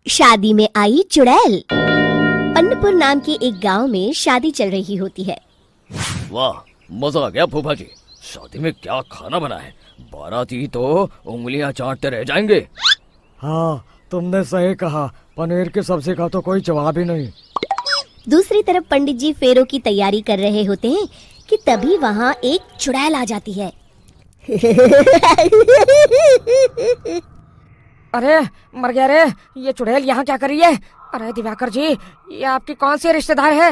शादी में आई चुड़ैल। पन्नपुर नाम के एक गांव में शादी चल रही होती है। वाह, मजा आ गया फूफा जी। शादी में क्या खाना बना है, बाराती तो उंगलियां चाटते रह जाएंगे। हाँ, तुमने सही कहा, पनीर की सब्जी का तो कोई जवाब ही नहीं। दूसरी तरफ पंडित जी फेरों की तैयारी कर रहे होते हैं कि तभी वहाँ एक चुड़ैल आ जाती है। अरे मर गया रे, ये चुड़ैल यहाँ क्या कर रही है? अरे दिवाकर जी, ये आपकी कौन सी रिश्तेदार है?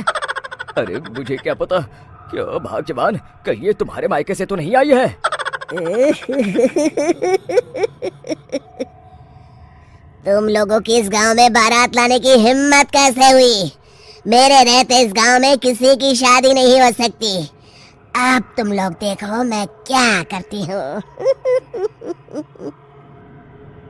अरे मुझे क्या पता, क्या भाग्यवान, कहीं ये तुम्हारे मायके से तो नहीं आई है। तुम लोगों की इस गांव में बारात लाने की हिम्मत कैसे हुई? मेरे रहते इस गांव में किसी की शादी नहीं हो सकती। अब तुम लोग देखो मैं क्या करती हूँ।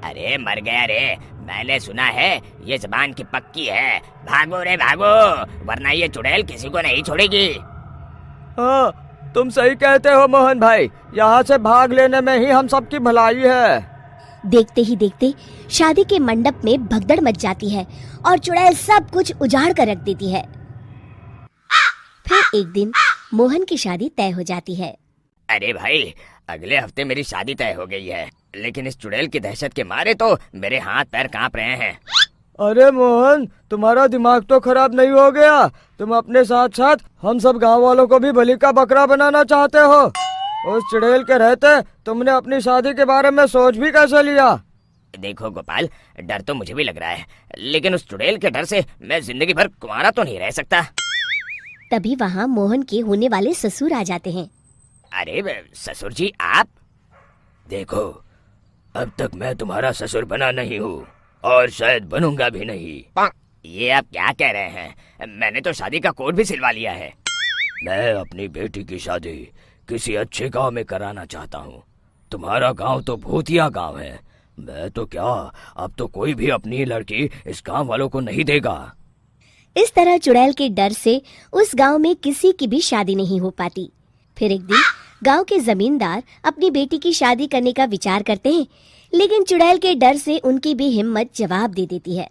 अरे मर गया रे, मैंने सुना है ये जबान की पक्की है। भागो रे भागो, वरना ये चुड़ैल किसी को नहीं छोड़ेगी। हाँ, तुम सही कहते हो मोहन भाई, यहाँ से भाग लेने में ही हम सबकी भलाई है। देखते ही देखते शादी के मंडप में भगदड़ मच जाती है और चुड़ैल सब कुछ उजाड़ कर रख देती है। फिर एक दिन मोहन की शादी तय हो जाती है। अरे भाई, अगले हफ्ते मेरी शादी तय हो गई है, लेकिन इस चुड़ैल की दहशत के मारे तो मेरे हाथ पैर कांप रहे हैं। अरे मोहन, तुम्हारा दिमाग तो खराब नहीं हो गया? तुम अपने साथ साथ हम सब गांव वालों को भी बलि का बकरा बनाना चाहते हो? उस चुड़ैल के रहते तुमने अपनी शादी के बारे में सोच भी कैसे लिया? देखो गोपाल, डर तो मुझे भी लग रहा है, लेकिन उस चुड़ैल के डर से मैं जिंदगी भर कुंवारा तो नहीं रह सकता। तभी वहाँ मोहन के होने वाले ससुर आ जाते हैं। अरे ससुर जी आप? देखो, अब तक मैं तुम्हारा ससुर बना नहीं हूँ और शायद बनूंगा भी नहीं। ये आप क्या कह रहे हैं? मैंने तो शादी का कोड भी सिलवा लिया है। मैं अपनी बेटी की शादी किसी अच्छे गांव में कराना चाहता हूँ। तुम्हारा गांव तो भूतिया गांव है। मैं तो क्या, अब तो कोई भी अपनी लड़की इस गांव वालों को नहीं देगा। इस तरह चुड़ैल के डर से उस गांव में किसी की भी शादी नहीं हो पाती। फिर एक दिन गांव के जमींदार अपनी बेटी की शादी करने का विचार करते हैं, लेकिन चुड़ैल के डर से उनकी भी हिम्मत जवाब दे देती है।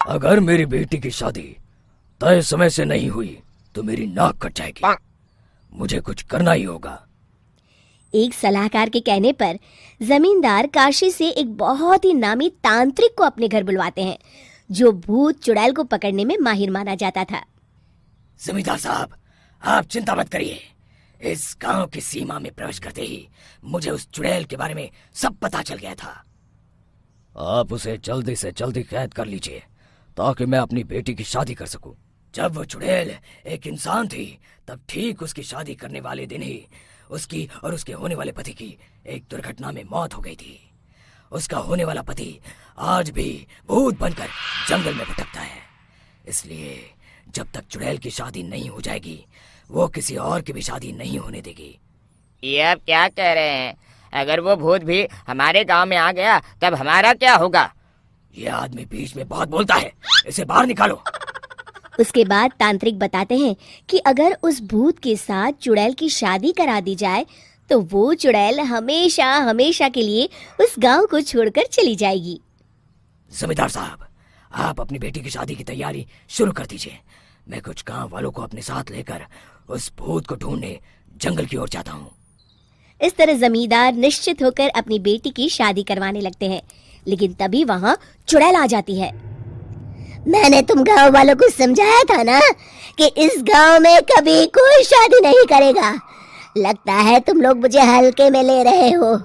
अगर मेरी बेटी की शादी तय समय से नहीं हुई तो मेरी नाक कट जाएगी। मुझे कुछ करना ही होगा। एक सलाहकार के कहने पर जमींदार काशी से एक बहुत ही नामी तांत्रिक को अपने घर बुलवाते हैं, जो भूत चुड़ैल को पकड़ने में माहिर माना जाता था। जमींदार साहब, आप चिंता मत करिए। इस गांव की सीमा में प्रवेश करते ही मुझे उस चुड़ैल के बारे में सब पता चल गया था। आप उसे जल्दी से जल्दी कैद कर लीजिए ताकि मैं अपनी बेटी की शादी कर सकूं। जब वो चुड़ैल एक इंसान थी, तब ठीक उसकी शादी करने वाले दिन ही उसकी और उसके होने वाले पति की एक दुर्घटना में मौत हो गई थी। उसका होने वाला पति आज भी भूत बनकर जंगल में भटकता है। इसलिए जब तक चुड़ैल की शादी नहीं हो जाएगी, वो किसी और की भी शादी नहीं होने देगी। ये आप क्या कह रहे हैं? अगर वो भूत भी हमारे गांव में आ गया तब हमारा क्या होगा? ये आदमी बीच में बहुत बोलता है, इसे बाहर निकालो। उसके बाद तांत्रिक बताते हैं कि अगर उस भूत के साथ चुड़ैल की शादी करा दी जाए तो वो चुड़ैल हमेशा हमेशा के लिए उस गांव को छोड़कर चली जाएगी। जमींदार साहब, आप अपनी बेटी की शादी की तैयारी शुरू कर दीजिए। मैं कुछ गांव वालों को अपने साथ लेकर उस भूत को ढूंढने जंगल की ओर जाता हूँ। इस तरह जमींदार निश्चित होकर अपनी बेटी की शादी करवाने लगते हैं, लेकिन तभी वहाँ चुड़ैल आ जाती है। मैंने तुम गांव वालों को समझाया था ना कि इस गांव में कभी कोई शादी नहीं करेगा। लगता है तुम लोग मुझे हल्के में ले रहे हो।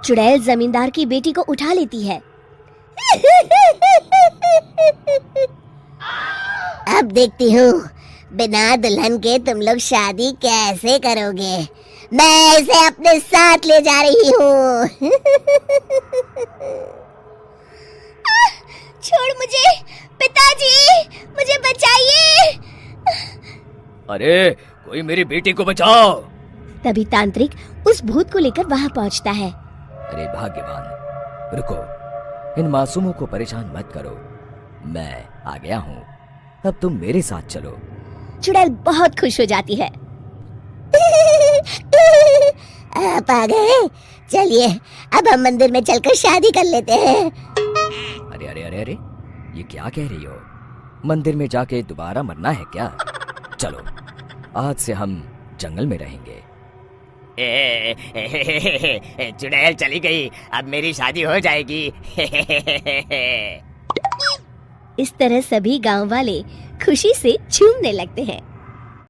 चुड़ैल जमींदार की बेटी को उठा लेती है। अब देखती हूँ बिना दुल्हन के तुम लोग शादी कैसे करोगे। मैं इसे अपने साथ ले जा रही हूँ। छोड़ मुझे, पिताजी, मुझे बचाइए। अरे कोई मेरी बेटी को बचाओ। तभी तांत्रिक उस भूत को लेकर वहाँ पहुँचता है। अरे भाग्यवान, रुको, इन मासूमों को परेशान मत करो, मैं आ गया हूँ। अब तुम मेरे साथ चलो। चुड़ैल बहुत खुश हो जाती है। आप आ गए, चलिए अब हम मंदिर में चलकर शादी कर लेते हैं। अरे अरे, ये क्या कह रही हो? मंदिर में जाके दोबारा मरना है क्या? चलो, आज से हम जंगल में रहेंगे। चुड़ैल चली गई, अब मेरी शादी हो जाएगी। इस तरह सभी गांव वाले खुशी से झूमने लगते हैं।